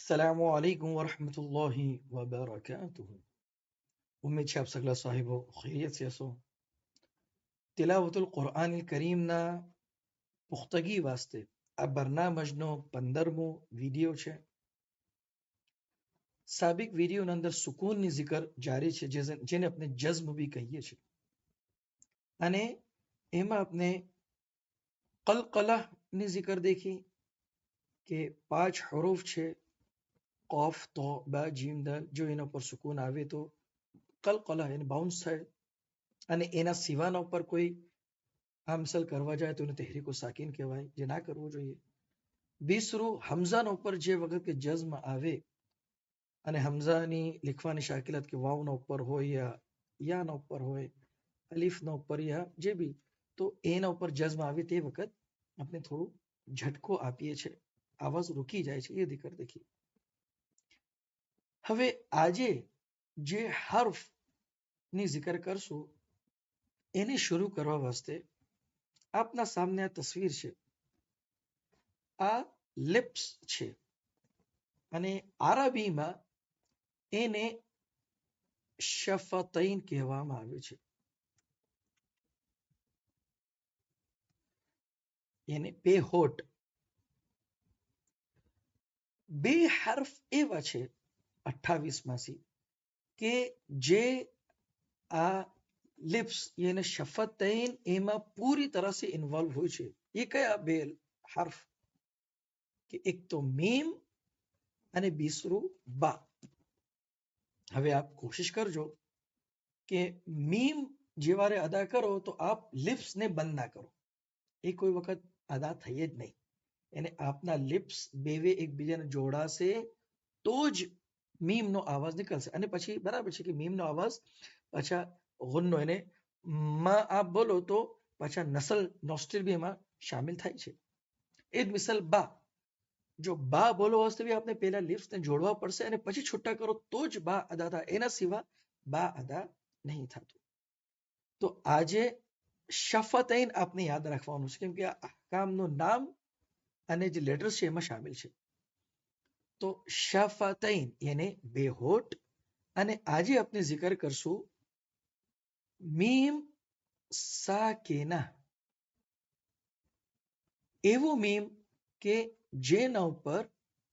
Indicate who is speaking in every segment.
Speaker 1: अस्सलामु अलैकुम वरहमतुल्लाहि वबरकातुहु। उम्मीद છે આપ સગલા સાહેબો ખૈરિયત से હશો। તિલાવતુલ કુરઆન કરીમના પુખ્તગી વાસ્તે આ બરનામજનો 15મો વિડિયો છે। સાબિક વિડિયોના અંદર સુકૂનની zikr જારી છે, જેને આપણે જઝ્મ બી કહીએ છીએ, અને એમાં આપણે કલકલાની zikr દેખી કે 5 હરુફ છે, કફ તો બા જીમ દાલ, જો એના પર સુકૂન આવે તો કલકલા એને બાઉન્સ થાય, અને એના સિવાના ઉપર કોઈ આમસલ કરવા જાય તો એને તહેરીકો સાકીન કહેવાય, જે ના કરવું જોઈએ। બીસરું, હમઝાના ઉપર જે વખત કે જઝ્મ આવે અને હમઝાની लिखવાની શાકિલત કે વાવના ઉપર હોય યા યાના ઉપર હોય, અલીફના ઉપર યા જે બી, તો એના ઉપર જઝ્મ આવે તે વખત આપણે થોડું ઝટકો આપીએ છીએ, આવાજ રૂકી જાય છે, એ zikr દેખી। હવે આજે જે હર્ફની zikr કરશું એને શરૂ કરવા વાસ્તે આપના સામે આ તસવીર છે, આ લિપ્સ છે, અને આરબીમાં એને શફતૈન કહેવામાં આવે છે, એને બે હોઠ। બે હર્ફ એવા છે 28માંથી કે જે આ લિપ્સ યાને શફતૈન એમાં પૂરી तरह से ઇન્વોલ્વ હોય છે। એ કયા બે હર્ફ કે એક તો મીમ અને બીસરું બા। હવે આપ કોશિશ કરજો કે મીમ જેવારે અદા કરો તો આપ લિપ્સને બંધ ના કરો, એ કોઈ વખત અદા થઈ જ નહીં, એને આપના લિપ્સ બેવે એકબીજાને જોડાશે તો જ મીમનો અવાજ નીકળશે। અને પછી બરાબર છે કે મીમનો અવાજ પાછા ગુન્નો એને માં આપ બોલો તો પાછા નસલ નોસ્ટ્રિલ બી એમાં શામિલ થાય છે। એ જ મિસાલ બા, જો બા બોલો વાસ્તે બી આપણે પહેલા લિપ્સને જોડવા પડશે અને પછી છૂટા કરો તો જ બા અદા થાય, એના સિવા બા અદા નહીં થતું। તો આજે શફતૈન આપને યાદ રાખવાનું છે, કેમ કે આ અહકામનું નામ અને જે લેટર્સ છે એમાં શામિલ છે। તો શફતૈન યાને બે હોઠ, અને આજે આપણે zikr કરશું મીમ સાકિના, એવો મીમ કે જેના ઉપર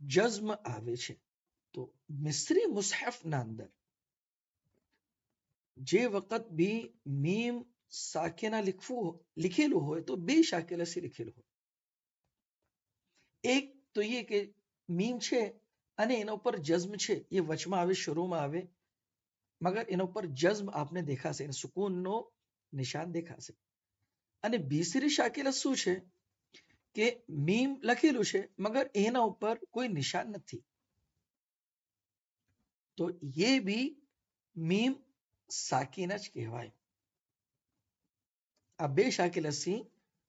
Speaker 1: જઝ્મ આવે છે। તો મિસ્રી મુસહફના અંદર જે વખત બી મીમ સાકિના लिखेલું હોય તો બે શાકિલા से लिखेલું હોય। એક તો એ કે મીમ છે અને એના ઉપર જઝ્મ છે, એ વચમાં આવે, શરૂમાં આવે, મગર એના ઉપર જઝ્મ આપને દેખાશે, એને સુકૂનનો નિશાન દેખાશે। અને બીસરી શાકિલા શું છે કે મીમ લખેલું છે મગર એના ઉપર કોઈ નિશાન નથી, તો ये भी મીમ સાકિના જ કહેવાય। આ બે શાકિલાથી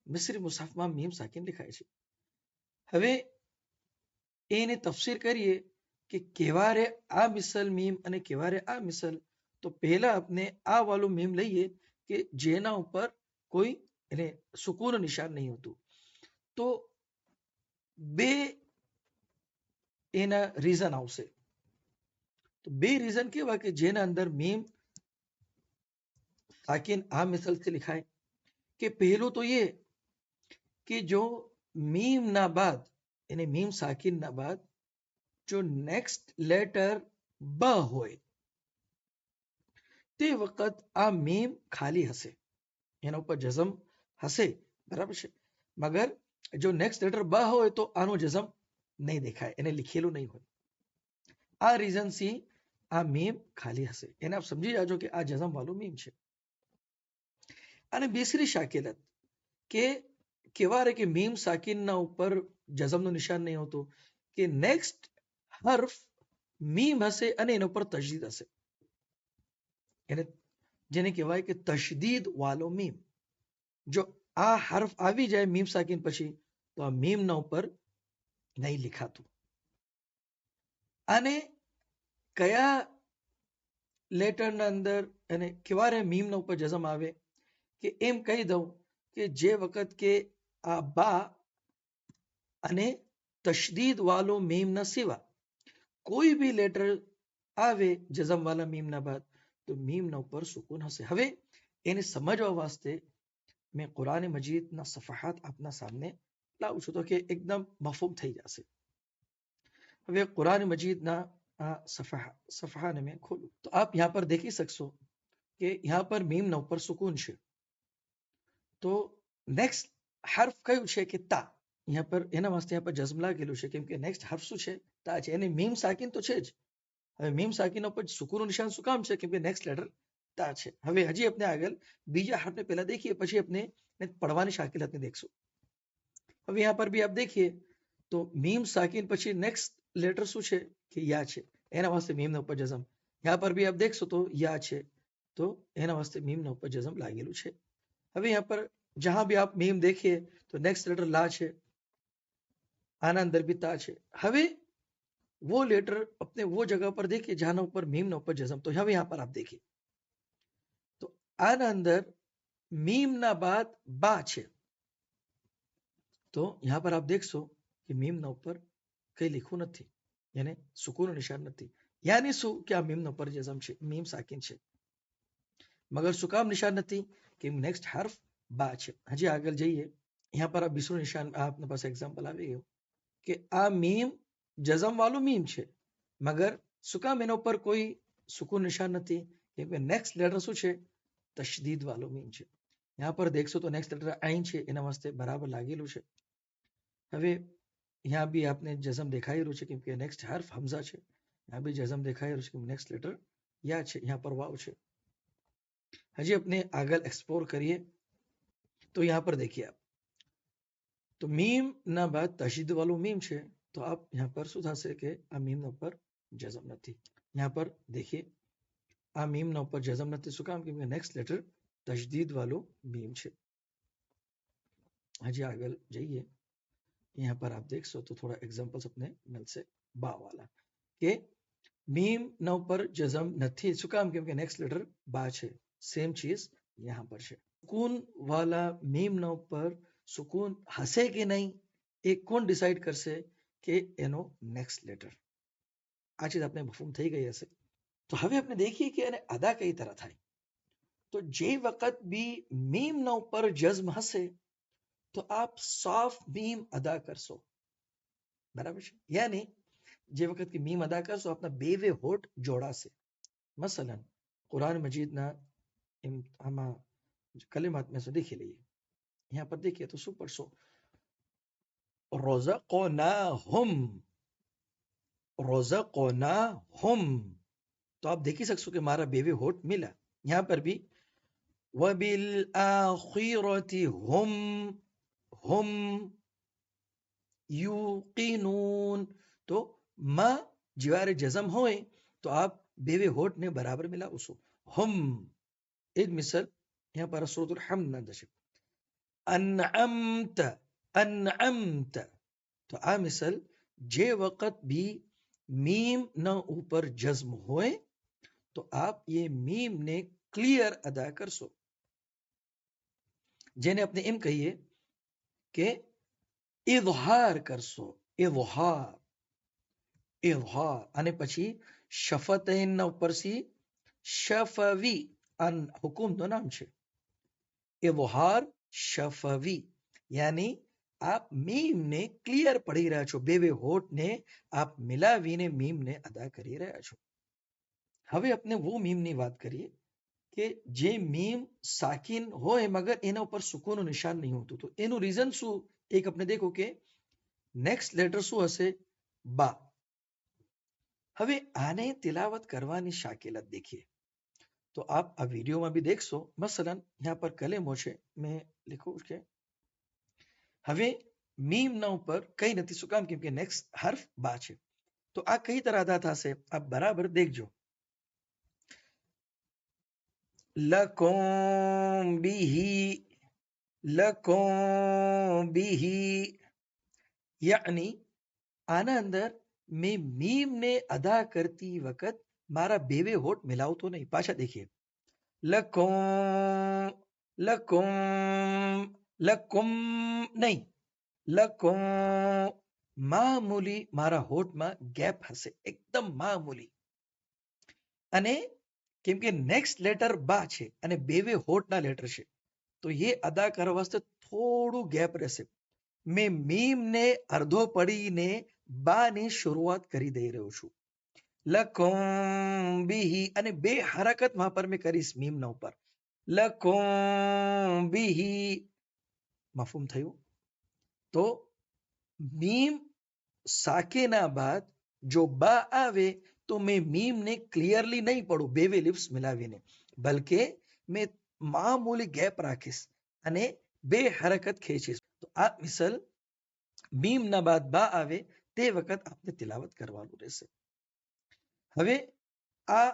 Speaker 1: મિસ્રી મુસહફમાં મીમ સાકિન લખાય છે। હવે એને તફસીર કરીએ કે કેવા રે આ મિસલ મીમ અને કેવા રે આ મિસલ। તો પહેલા આપણે આ વાળું મીમ લઈએ કે જેના ઉપર કોઈ એને સુકૂન નિશાન નહીં હોતું। તો બે એના રીઝન આવશે। તો બે રીઝન કેવા કે જેના અંદર મીમ સાકિન આ મિસલથી लिखाય કે પહેલું તો ये कि जो मीम ना बाद यानी मीम साकिन ना बाद जो नेक्स्ट लेटर ब હોય તે વખત આ મીમ ખાલી હશે, એના ઉપર જઝમ હશે, બરાબર છે, મગર જો નેક્સ્ટ લેટર બ હોય તો આનો જઝમ નહીં દેખાય, એને લખેલું નહીં હોય। આ રીઝન થી આ મીમ ખાલી હશે, એને આપ સમજી જાજો કે આ જઝમ વાળું મીમ છે। અને બીસરી શાકિલત કે કેવા રે કે મીમ સાકિનના ઉપર જઝમનું નિશાન નહીં હોતું, કે નેક્સ્ટ હર્ફ મીમ હશે અને એના ઉપર તશદીદ હશે, એને જેને કહેવાય કે તશદીદ વાલો મીમ। જો આ હર્ફ આવી જાય મીમ સાકિન પછી તો આ મીમના ઉપર નહીં લખાતું। અને કયા લેટરના અંદર અને કેવા રે મીમના ઉપર જઝમ આવે કે એમ કહી દઉં કે જે વખત કે આ બા અને તશદીદ વાલો મીમના સિવા કોઈ બી લેટર આવે જઝમ વાલા મીમના બાદ તો મીમના ઉપર સુકૂન હશે. હવે એને સમજવા વાસ્તે મેં કુરાન મજીદના સફહાત આપના સામને લાવું છું તો કે એકદમ મફહૂમ થઈ જશે. હવે કુરાન મજીદના સફહાને મેં ખોલું તો આપ यहाँ पर देखी सकશો કે यहाँ पर મીમના ઉપર સુકૂન છે. તો નેક્સ્ટ હર્ફ કયું છે કે તા. यहाँ पर એના વાસ્તે यहाँ पर જઝમ લાગેલું છે કેમ કે નેક્સ્ટ હર્ફ શું છે? તા છે. એને મીમ સાકીન તો છે જ. હવે મીમ સાકીન ઉપર સુકૂનનું નિશાન શું કામ છે? કેમ કે નેક્સ્ટ લેટર તા છે. હવે હજી આપણે આગળ બીજા હર્ફને પહેલા देखिए પછી આપણે पढ़वानी शाकिल अपने देखो. अब यहाँ पर भी आप देखिए तो मीम साकिन પછી નેક્સ્ટ લેટર શું છે કે યા છે. એના વાસ્તે મીમના ઉપર જઝમ. यहाँ पर भी आप देखो तो या છે तो એના વાસ્તે મીમના ઉપર જઝમ લાગેલું છે. હવે यहाँ पर जहां भी आप मीम देखिए तो नेक्स्ट लेटर ला છે. आना अंदर भी ता છે. હવે वो लेटर अपने वो जगह पर देखिए जहां ऊपर मीम ऊपर जज़म. तो यहाँ पर आप देखिए तो आना अंदर मीम ना बाद बा છે. तो यहाँ पर आप देखશો કે મીમના ઉપર કઈ લખ્યું નથી, यानी સુકૂનનું નિશાન નથી. यानी શું કે આ મીમના ઉપર જઝમ છે, મીમ સાકિન છે. મગર શું કામ નિશાન નથી? કે નેક્સ્ટ હર્ફ બા છે. હજી આગળ જઈએ. यहाँ पर आप બીસરું નિશાન આપના પાસે એક્ઝામ્પલ આવી ગયું કે આ મીમ જઝમ વાળું મીમ છે મગર શું કામ એના ઉપર કોઈ સુકૂન નિશાન નથી? કેમ કે નેક્સ્ટ લેટર શું છે? તશદીદ વાળું મીમ છે. यहाँ पर देखશો तो નેક્સ્ટ લેટર આઈન છે એના વાસ્તે બરાબર લાગેલું છે. હવે यहाँ भी आपने जज़म देखाई રહ્યું છે કેમ કે નેક્સ્ટ હર્ફ હમઝા છે. यहाँ भी जज़म देखाई રહ્યું છે કે નેક્સ્ટ લેટર या છે. यहाँ पर वाव છે. હજી આપણે આગળ એક્સપ્લોર કરીએ तो यहाँ पर देखिए आप तो मीम ना बाद तशदीद वालों मीम છે तो आप यहाँ पर શું થશે કે આ મીમ ના ઉપર જઝમ નથી. यहाँ पर देखिए આ મીમ ના ઉપર જઝમ નથી. શું કામ? કેમ કે નેક્સ્ટ લેટર તશદીદ વાળું મીમ છે. હજી આગળ જઈએ. यहाँ पर आप देखो तो थोड़ा एग्जांपल्स अपने मिलसे बा वाला के मीम ना ऊपर जज़म નથી. શું કામ? કેમ કે નેક્સ્ટ લેટર બા છે. સેમ ચીજ यहाँ पर છે. સુકૂન વાલા મીમ ના ઉપર સુકૂન હશે કે નહીં એ કોણ ડિસાઈડ કરશે? કે એનો નેક્સ્ટ લેટર. આ ચીજ આપણે મફહૂમ થઈ ગઈ હશે. તો હવે આપણે देखिए કે એને અદા કઈ तरह થાય. તો જે વખત બી મીમ ના ઉપર જઝમ હશે तो आप साफ मीम अदा करशो. बराबर છે. यानी જે વખત કે મીમ અદા કરશો આપના બેવે હોઠ જોડાશે. મસलन कुरान मजीद ना આમાં कलिमात में से देख लीजिए. यहाँ पर देखिए तो શું પડશો? रज़क़नाहुम रज़क़नाहुम. तो आप देखी सकते हो कि हमारा बेवे होठ मिला. यहाँ पर भी वबिलआखिरति हुम युकिनून. तो मा જ્યારે જઝમ હોય તો આપ બેવે હોઠને બરાબર મિલાવશો. હુમ એ જ મિસલ यहाँ पर सूरतुल हम्द ना दशक अनअमत अनअमत. तो आ मिसल जे वक़्त भी मीम न ऊपर जज्म होए तो आप ये मीम ने क्लियर अदा करशो. जेने अपने एम कहिए के इज़हार करशो. इज़हार इज़हार અને પછી શફતૈન ના ઉપર सी શફવી અન હુકુમ નું નામ છે. इज़हार शफवी यानी आप मीम ने क्लियर पढ़ी રહ્યા છો. બેવે હોઠ ને આપ મિલાવીને મીમ ને અદા કરી રહ્યા છો. હવે આપણે वो મીમ ની વાત કરીએ કે જે મીમ સાકિન હોય મગર એના ઉપર સુકૂનનું નિશાન નહીં હોતું. તો એનું રીઝન શું? એક આપણે દેખો કે નેક્સ્ટ લેટર શું હશે? બા. હવે આને તિલાવત કરવાની શાકિલત देखिए तो आप આ વિડિયોમાં भी देखશો. મસलन यहाँ पर કલેમો છે મેં લખ્યું છે. હવે મીમ ના ઉપર કઈ નથી. શું કામ? કેમ કે નેક્સ્ટ હર્ફ બા છે. તો આ કઈ तरह અદા થશે આપ બરાબર देखજો. લકુમ બિહી यानी આના અંદર મેં મીમ ને અદા કરતી વખત મારા બેવે હોઠ મિલાવતો નહીં. પાછા देखिए લકુમ લકુમ લકુમ નહીં લકુમ મામૂલી મારા હોઠમાં ગેપ હશે, એકદમ મામૂલી. અને કેમ કે નેક્સ્ટ લેટર બા છે અને બે હોઠના લેટર છે, તો એ અદા કરવા વાસ્તે થોડું ગેપ રહેશે. મેં મીમને અર્ધો પડીને બાની શરૂઆત કરી દઈ રહ્યો છું. લકુમ બિહી, અને બે હરકત વહાં પર મેં કરીશ મીમના ઉપર. લકુમ બિહી, મફહૂમ થયું? તો મીમ સાકેના બાદ જો બા આવે તો મેં મીમને ક્લિયરલી નહીં પડું બે લિપ્સ મિલાવીને, બલકે મેં મામૂલી ગેપ રાખીશ અને બે હરકત ખેંચીશ. તો આ મિસલ મીમના બાદ બા આવે તે વખત આપણે તિલાવત કરવાનું રહેશે. હવે આ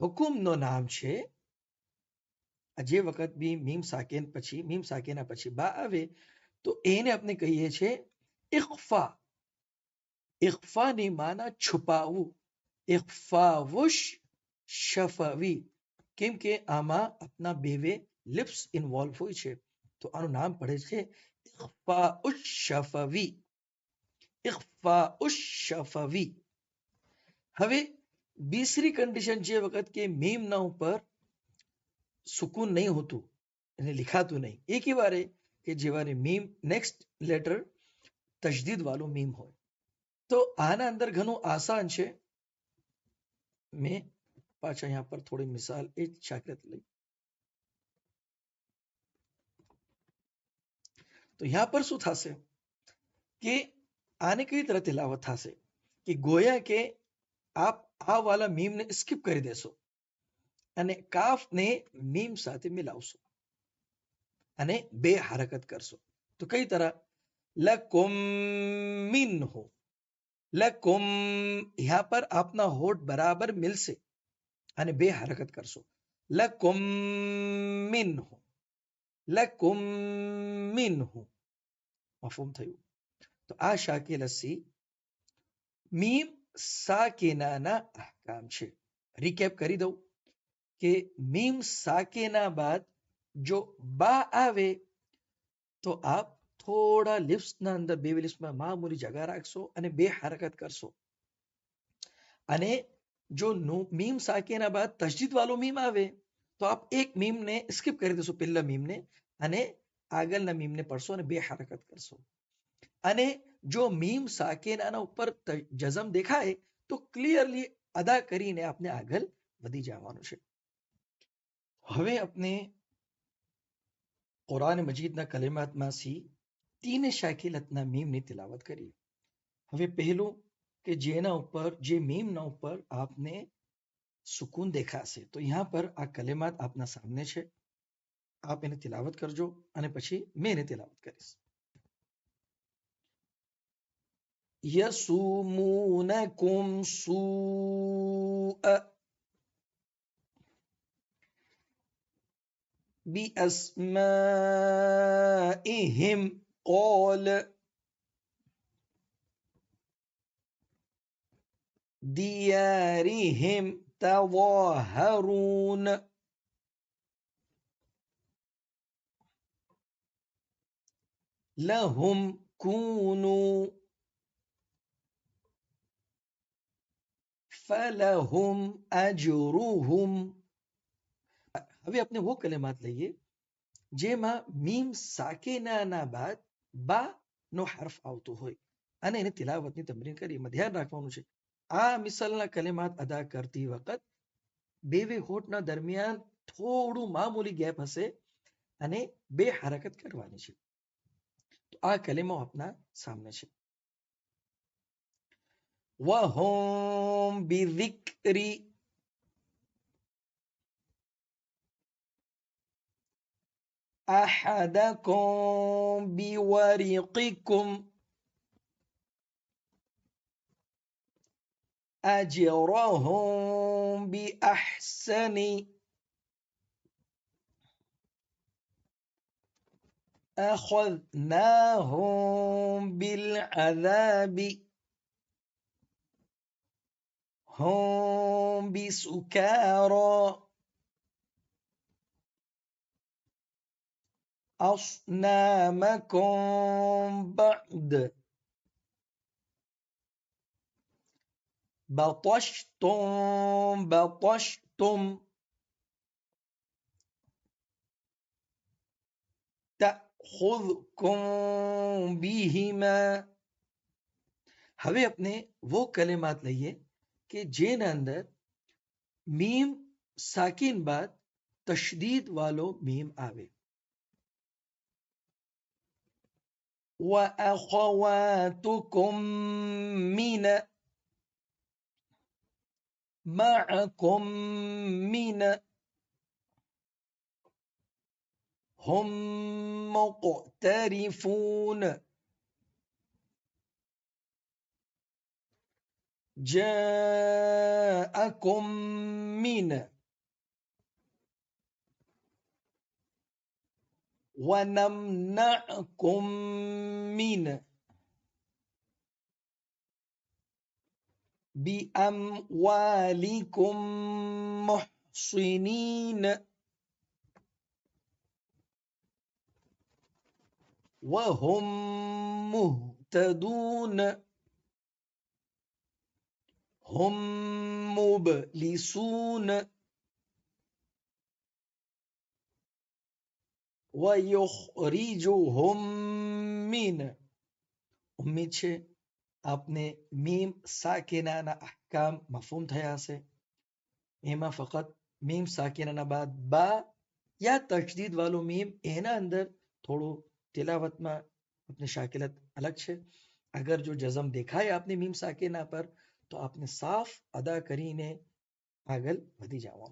Speaker 1: હુકુમનો નામ છે. જે વખત બી મીમ સાકેના પછી બા આવે તો એને આપણે કહીએ છીએ ઇખ્ફા. ઇખ્ફાની માના છુપાવવું. ઇખ્ફાવુશ શફવી, કેમ કે આમાં આપના બે લિપ્સ ઇન્વોલ્વ હોય છે, તો આનું નામ પડે છે ઇખ્ફાઉશ શફવી. ઇખ્ફાઉશ શફવી. હવે બીસરી કન્ડિશન, જે વખત કે મીમના ઉપર સુકૂન નહીં હોતું, એને લિખાતું નહીં, એક ही वारे કે જેવારે મીમ નેક્સ્ટ લેટર તજદીદ વાળું મીમ હોય. તો આના અંદર ઘણું આસાન છે. મેં પાછા यहाँ पर થોડી મિસાલ એ શાકિત લઈ. તો यहाँ पर શું થશે કે આને કઈ तरह तिलावत થશે કે ગોયા કે આપ આ વાલા મીમને સ્કીપ કરી દેશો અને કાફને મીમ સાથે મિલાવશો અને બે હરકત કરશો. તો કઈ तरह લકુમ મિન્હુ. લકુમ, यहाँ पर આપના હોઠ બરાબર મિલશે અને બે હરકત કરશો. લકુમ મિન્હુ. લકુમ મિન્હુ. મફહૂમ થયું? તો આ શાકિલ અસી મીમ સાકિનાના અહકામ છે. રીકેપ કરી દઉં કે મીમ સાકિના બાદ જો બા આવે તો આપ થોડા લિપ્સના અંદર બે લિપ્સમાં મામૂલી જગા રાખશો અને બે હરકત કરશો. અને જો મીમ સાકિના બાદ તજદીદ વાળો મીમ આવે તો આપ એક મીમને સ્કીપ કરી દેશો, પહેલા મીમને, અને આગળના મીમને પડશો અને બે હરકત કરશો. અને જો મીમ સાકિનાના ઉપર જઝમ દેખાય તો ક્લિયરલી અદા કરીને આપણે આગળ વધી જવાનું છે. હવે આપણે કુરાન મજીદના કલિમાતમાંથી તીન શાકિલતના મીમની તિલાવત કરીએ. હવે પહેલું કે જેના ઉપર, જે મીમના ઉપર આપને સુકૂન દેખાશે, તો यहाँ पर આ કલિમાત આપના સામને છે. આપ એને તિલાવત કરજો અને પછી મેં એને તિલાવત કરીશ. યસુમૂનકુમ સૂઅ بأسمائهم قال ديارهم تظاهرون لهم كونوا فلهم أجرهم. હવે આપણે वो કલેમાત લઈએ જેમાં મીમ સાકિનાના બાદ બા નો હર્ફ આવતો હોય અને એને તિલાવતની તમરીન કરી. એમાં ધ્યાન રાખવાનું છે, આ મિસલના કલેમાત અદા કરતી વખત બે હોઠના દરમિયાન થોડું મામૂલી ગેપ હશે અને બે હરકત કરવાની છે. તો આ કલેમો આપના સામે છે. વહુમ બિઝિક્રી أحدكم بورقكم أجرهم بأحسن أخذناهم بالعذاب هم بسكارى أصنامكم بعد بطشتم تأخذكم بهما. હવે આપણે वो કલેમાત લઈએ કે જેના અંદર મીમ સાકીન બાદ તશદીદ વાલો મીમ આવે. وأخواتكم من معكم من هم مقترفون جاءكم من ونمنعكم من بأموالكم محصنين وهم مهتدون هم مبلسون ويخرجهم من. ઉમ્મીદ છે આપને મીમ સાકિનાના અહકામ મફહૂમ થયા હશે. એમાં ફક્ત મીમ સાકિનાના બાદ બા યા તજદીદ વાળો મીમ એના અંદર થોડું તિલાવતમાં अपने शाकिलत अलग છે. अगर जो जज़म દેખાય આપને મીમ સાકિના પર તો આપને સાફ અદા કરીને આગળ વધી જવાનું.